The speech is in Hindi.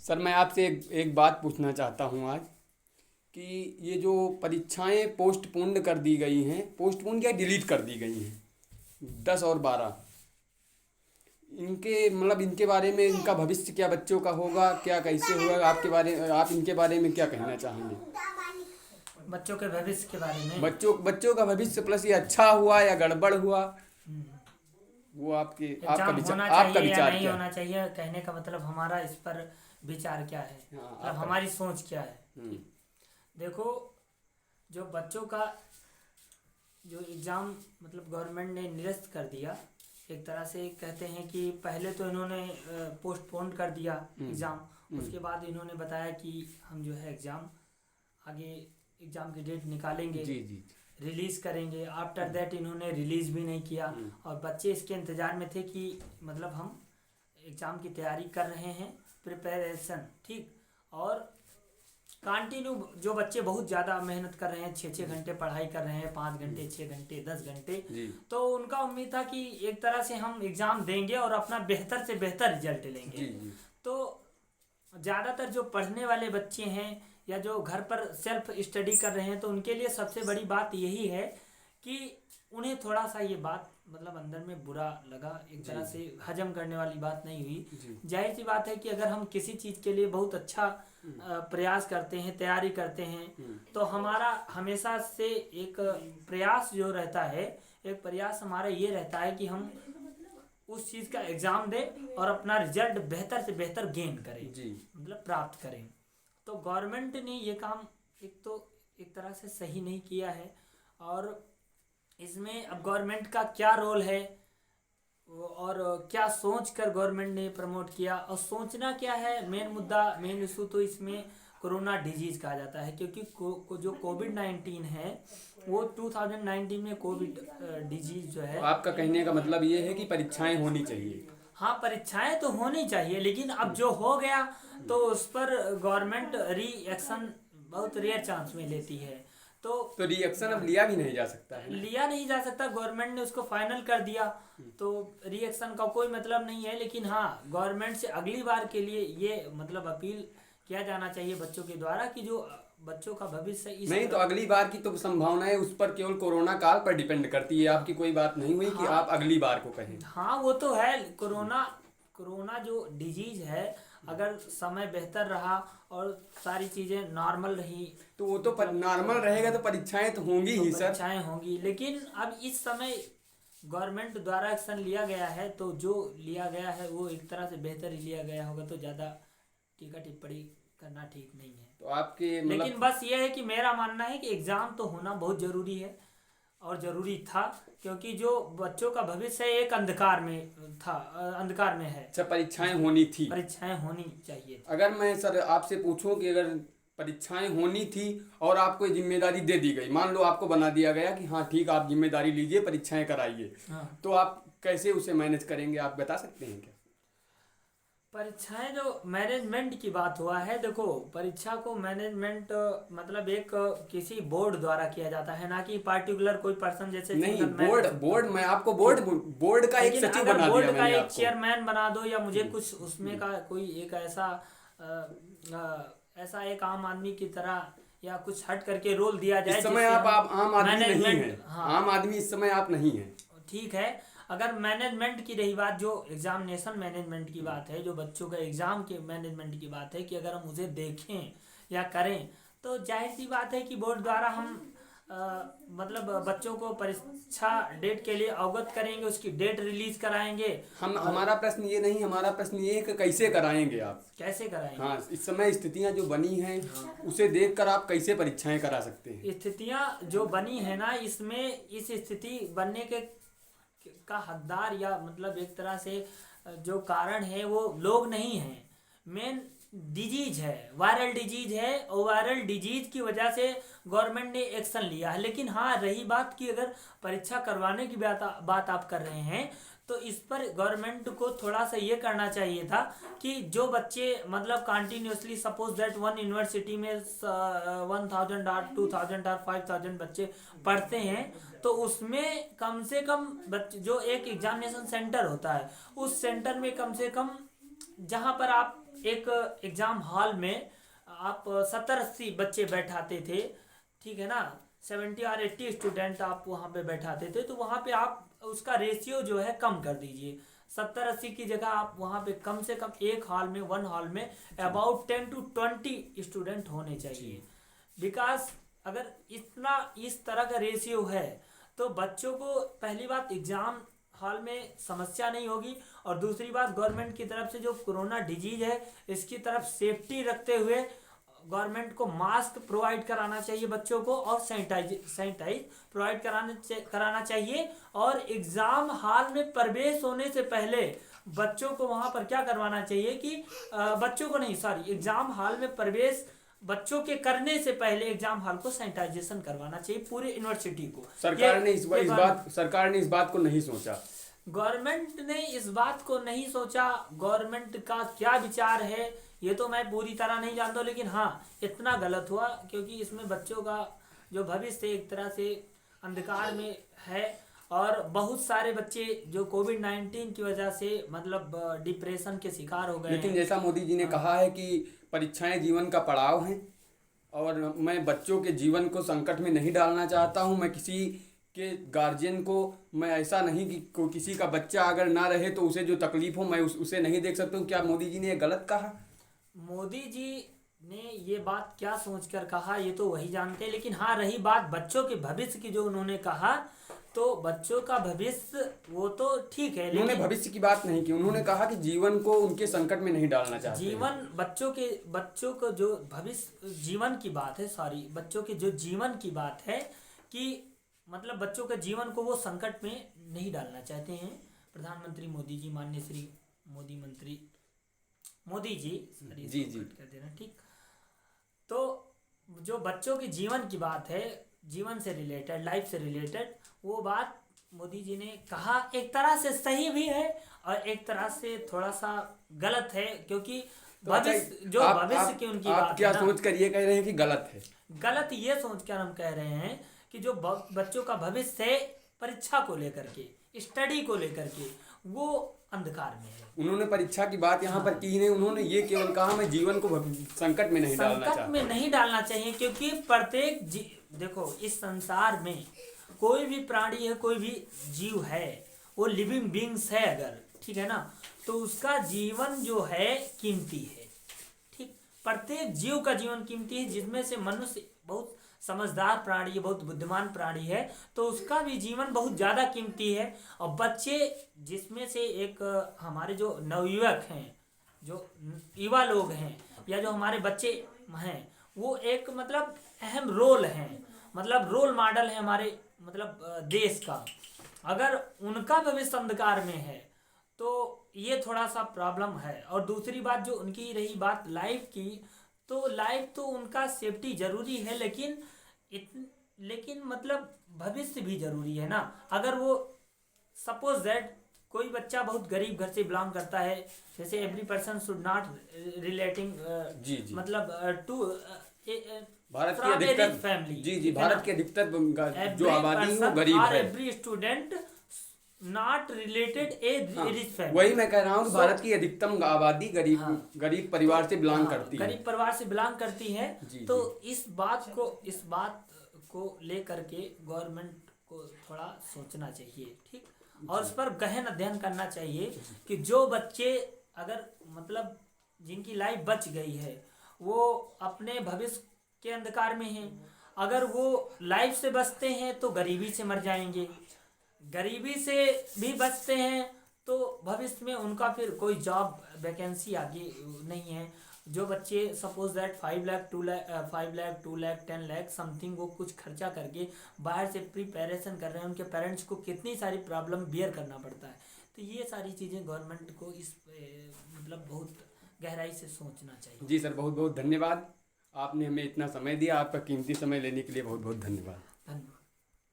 सर मैं आपसे एक बात पूछना चाहता हूँ आज कि ये जो परीक्षाएं पोस्टपोन्ड कर दी गई हैं, पोस्टपोन या डिलीट कर दी गई हैं 10 और 12, इनके मतलब इनके बारे में इनका भविष्य क्या बच्चों का होगा, क्या कैसे होगा, आप इनके बारे में क्या कहना चाहेंगे? बच्चों के भविष्य के बारे में। बच्चों का भविष्य प्लस ये अच्छा हुआ या गड़बड़ हुआ, वो एग्जाम होना आपका चाहिए या विचार नहीं क्या है? होना चाहिए, कहने का मतलब हमारा इस पर विचार क्या है, हाँ मतलब आपका। हमारी सोच क्या है। हम्म। देखो, जो बच्चों का जो एग्ज़ाम मतलब गवर्नमेंट ने निरस्त कर दिया, एक तरह से कहते हैं कि पहले तो इन्होंने पोस्टपोन कर दिया एग्ज़ाम, उसके बाद इन्होंने बताया कि हम जो है एग्ज़ाम आगे एग्ज़ाम की डेट निकालेंगे, जी जी। रिलीज़ करेंगे। आफ्टर दैट इन्होंने रिलीज़ भी नहीं किया और बच्चे इसके इंतज़ार में थे कि मतलब हम एग्ज़ाम की तैयारी कर रहे हैं, प्रिपरेशन, ठीक। और कंटिन्यू जो बच्चे बहुत ज़्यादा मेहनत कर रहे हैं, 6-6 घंटे पढ़ाई कर रहे हैं, 5 घंटे, 6 घंटे, 10 घंटे, जी तो उनका उम्मीद था कि एक तरह से हम एग्ज़ाम देंगे और अपना बेहतर से बेहतर रिजल्ट लेंगे। जी जी। तो ज़्यादातर जो पढ़ने वाले बच्चे हैं या जो घर पर सेल्फ स्टडी कर रहे हैं, तो उनके लिए सबसे बड़ी बात यही है कि उन्हें थोड़ा सा ये बात मतलब अंदर में बुरा लगा, एक तरह से हजम करने वाली बात नहीं हुई। जाहिर सी बात है कि अगर हम किसी चीज़ के लिए बहुत अच्छा प्रयास करते हैं, तैयारी करते हैं, तो हमारा हमेशा से एक प्रयास जो रहता है, एक प्रयास हमारा ये रहता है कि हम उस चीज़ का एग्ज़ाम दें और अपना रिजल्ट बेहतर से बेहतर गेन करें, जी। मतलब प्राप्त करें। तो गवर्नमेंट ने ये काम एक तरह से सही नहीं किया है। और इसमें अब गवर्नमेंट का क्या रोल है और क्या सोच कर गवर्नमेंट ने प्रमोट किया, और सोचना क्या है, मेन मुद्दा, मेन इशू तो इसमें कोरोना डिजीज कहा जाता है, क्योंकि जो कोविड-19 है वो 2019 में कोविड डिजीज जो है। तो आपका कहने का मतलब ये है कि परीक्षाएं होनी चाहिए। हाँ, परीक्षाएं तो होनी चाहिए, लेकिन अब जो हो गया तो उस पर गवर्नमेंट रिएक्शन बहुत रेयर चांस में लेती है। तो रिएक्शन अब लिया भी नहीं जा सकता है। लिया नहीं जा सकता, गवर्नमेंट ने उसको फाइनल कर दिया, तो रिएक्शन का कोई मतलब नहीं है। लेकिन हाँ, गवर्नमेंट से अगली बार के लिए ये मतलब अपील किया जाना चाहिए बच्चों के द्वारा कि जो बच्चों का भविष्य इस नहीं, तो अगली बार की तो संभावनाएं उस पर केवल कोरोना काल पर डिपेंड करती है, आपकी कोई बात नहीं हुई कि आप अगली बार को कहें। हाँ, वो तो है। कोरोना जो डिजीज है, अगर समय बेहतर रहा और सारी चीज़ें नॉर्मल रही तो वो तो नॉर्मल रहेगा तो परीक्षाएं तो होंगी ही सर। परीक्षाएं होंगी। लेकिन अब इस समय गवर्नमेंट द्वारा एक्शन लिया गया है, तो जो लिया गया है वो एक तरह से बेहतर ही लिया गया होगा, तो ज़्यादा टीका टिप्पणी करना ठीक नहीं है। तो आपके लेकिन बस ये है कि मेरा मानना है कि एग्ज़ाम तो होना बहुत ज़रूरी है और ज़रूरी था, क्योंकि जो बच्चों का भविष्य है एक अंधकार में था, अंधकार में है। अच्छा, परीक्षाएं होनी थी। परीक्षाएं होनी चाहिए। अगर मैं सर आपसे पूछूं कि अगर परीक्षाएं होनी थी और आपको ये जिम्मेदारी दे दी गई, मान लो आपको बना दिया गया कि हाँ ठीक, आप जिम्मेदारी लीजिए, परीक्षाएं कराइए, हाँ, तो आप कैसे उसे मैनेज करेंगे, आप बता सकते हैं क्या? परीक्षाएं जो मैनेजमेंट की बात हुआ है, देखो परीक्षा को मैनेजमेंट मतलब एक किसी बोर्ड द्वारा किया जाता है, ना कि पार्टिकुलर कोई पर्सन जैसे नहीं, सिंगल बोर्ड मैं आपको बोर्ड का एक लेकिन सचिव अगर बना दिया बोर्ड का मैंने एक आपको। चेयरमैन बना दो, या मुझे कुछ उसमें का कोई एक ऐसा एक आम आदमी की तरह या कुछ हट करके रोल दिया जाए इस समय जिससे आप आम आदमी नहीं है। मैनेजमेंट। हाँ, आम आदमी इस समय आप नहीं है। ठीक है। अगर मैनेजमेंट की रही बात, जो एग्जामिनेशन मैनेजमेंट की बात है, जो बच्चों का एग्जाम के मैनेजमेंट की बात है, कि अगर हम उसे देखें या करें, तो जाहिर सी बात है कि बोर्ड द्वारा हम मतलब बच्चों को परीक्षा डेट के लिए अवगत करेंगे, उसकी डेट रिलीज कराएंगे। हमारा प्रश्न ये नहीं, हमारा प्रश्न ये है कि कैसे कराएंगे आप, कैसे कराएंगे? हाँ इस समय स्थितियां जो बनी हैं उसे देखकर आप कैसे परीक्षाएं करा सकते हैं? स्थितियां जो बनी है ना, इसमें इस स्थिति बनने के का हकदार या मतलब एक तरह से जो कारण है वो लोग नहीं हैं, मेन डिजीज है, वायरल डिजीज है, और वायरल डिजीज की वजह से गवर्नमेंट ने एक्शन लिया है। लेकिन हाँ, रही बात कि अगर परीक्षा करवाने की बात आप कर रहे हैं, तो इस पर गवर्नमेंट को थोड़ा सा ये करना चाहिए था कि जो बच्चे मतलब continuously, suppose that one university में 1000 और 2000 और 5000 बच्चे पढ़ते हैं, तो उसमें कम से कम बच्चे, जो एक एग्जामिनेशन सेंटर होता है, उस सेंटर में कम से कम, जहाँ पर आप एक एग्जाम हॉल में आप 70-80 बच्चे बैठाते थे, ठीक है ना, 70 और 80 स्टूडेंट आप वहाँ पे बैठाते थे, तो वहाँ पे आप उसका रेशियो जो है कम कर दीजिए। 70-80 की जगह आप वहाँ पे कम से कम एक हॉल में, वन हॉल में अबाउट 10 to 20 स्टूडेंट होने चाहिए। बिकॉज अगर इतना इस तरह का रेशियो है तो बच्चों को पहली बात एग्जाम हॉल में समस्या नहीं होगी, और दूसरी बात गवर्नमेंट की तरफ से जो कोरोना डिजीज है इसकी तरफ सेफ्टी रखते हुए गवर्नमेंट को मास्क प्रोवाइड कराना चाहिए बच्चों को, और सैनिटाइज प्रोवाइड कराना चाहिए। और एग्ज़ाम हॉल में प्रवेश होने से पहले बच्चों को वहाँ पर क्या करवाना चाहिए कि बच्चों को नहीं, सॉरी, एग्ज़ाम हॉल में प्रवेश बच्चों के करने से पहले एग्जाम हॉल को सैनिटाइजेशन करवाना चाहिए पूरे यूनिवर्सिटी को। सरकार ने इस बात को नहीं सोचा। गवर्नमेंट ने इस बात को नहीं सोचा। गवर्नमेंट का क्या विचार है ये तो मैं पूरी तरह नहीं जानता, लेकिन हाँ इतना गलत हुआ क्योंकि इसमें बच्चों का जो भविष्य एक तरह से अंधकार में है, और बहुत सारे बच्चे जो कोविड-19 की वजह से मतलब डिप्रेशन के शिकार हो गए। लेकिन जैसा मोदी जी ने कहा है कि परीक्षाएं जीवन का पड़ाव हैं, और मैं बच्चों के जीवन को संकट में नहीं डालना चाहता हूं। मैं किसी के गार्जियन को, मैं ऐसा नहीं कि किसी का बच्चा अगर ना रहे तो उसे जो तकलीफ हो मैं उसे नहीं देख सकता हूँ। क्या मोदी जी ने ये गलत कहा? मोदी जी ने ये बात क्या सोचकर कहा ये तो वही जानते हैं, लेकिन हाँ रही बात बच्चों के भविष्य की जो उन्होंने कहा, तो बच्चों का भविष्य वो तो ठीक है, उन्होंने लेकिन भविष्य की बात नहीं की। उन्होंने कहा कि जीवन को उनके संकट में नहीं डालना चाहते। जीवन बच्चों को जो भविष्य जीवन की बात है, सॉरी, बच्चों के जो जीवन की बात है कि मतलब बच्चों के जीवन को वो संकट में नहीं डालना चाहते हैं। प्रधानमंत्री मोदी जी, माननीय श्री मोदी जी, सॉरी जी कर देना, ठीक। तो जो बच्चों के जीवन की बात है, जीवन से रिलेटेड, लाइफ से रिलेटेड, वो बात मोदी जी ने कहा एक तरह से सही भी है और एक तरह से थोड़ा सा गलत है, क्योंकि भविष्य की उनकी बात आप क्या है ना, सोच कर ये कह रहे हैं कि गलत है? गलत ये सोचकर हम कह रहे हैं कि जो बच्चों का भविष्य है परीक्षा को लेकर के, स्टडी को लेकर के, वो अंधकार में है। उन्होंने परीक्षा की बात यहाँ पर की नहीं, उन्होंने ये केवल कहा मैं जीवन को संकट में नहीं डालना चाहता। संकट में नहीं डालना चाहिए, क्योंकि प्रत्येक देखो इस संसार में कोई भी प्राणी है, कोई भी जीव है, वो लिविंग बींग्स है अगर, ठीक है ना, तो उसका जीवन जो है कीमती है, ठीक। प्रत्येक जीव का जीवन कीमती है, जिसमें से मनुष्य बहुत समझदार प्राणी है, बहुत बुद्धिमान प्राणी है, तो उसका भी जीवन बहुत ज़्यादा कीमती है। और बच्चे, जिसमें से एक हमारे जो नवयुवक हैं, जो युवा लोग हैं, या जो हमारे बच्चे हैं, वो एक मतलब अहम रोल हैं, मतलब रोल मॉडल है हमारे मतलब देश का। अगर उनका भविष्य अंधकार में है तो ये थोड़ा सा प्रॉब्लम है। और दूसरी बात जो उनकी रही बात लाइफ की, तो लाइफ तो उनका सेफ्टी जरूरी है, लेकिन मतलब भविष्य भी जरूरी है ना। अगर वो सपोज दैट कोई बच्चा बहुत गरीब घर से बिलोंग करता है, जैसे every person should not relating मतलब टू भारत की अधिकतर फैमिली, भारत की अधिकतर जो आबादी है वो गरीब है। Every student not related A rich family. वही मैं कह रहा हूँ कि भारत की अधिकतम आबादी गरीब परिवार से बिलोंग करती है, गरीब परिवार से बिलोंग करती है। तो इस बात को लेकर के गवर्नमेंट को थोड़ा सोचना चाहिए, ठीक, और उस पर गहन अध्ययन करना चाहिए कि जो बच्चे अगर मतलब जिनकी लाइफ बच गई है वो अपने भविष्य के अंधकार में हैं, अगर वो लाइफ से बचते हैं तो गरीबी से मर जाएंगे, गरीबी से भी बचते हैं तो भविष्य में उनका फिर कोई जॉब वैकेंसी आगे नहीं है। जो बच्चे suppose that 5 lakh 2 lakh 10 lakh something वो कुछ खर्चा करके बाहर से प्रिपरेशन कर रहे हैं, उनके पेरेंट्स को कितनी सारी प्रॉब्लम बियर करना पड़ता है। तो ये सारी चीज़ें गवर्नमेंट को इस मतलब बहुत गहराई से सोचना चाहिए। जी सर, बहुत बहुत धन्यवाद। आपने हमें इतना समय दिया, आपका कीमती समय लेने के लिए बहुत बहुत धन्यवाद।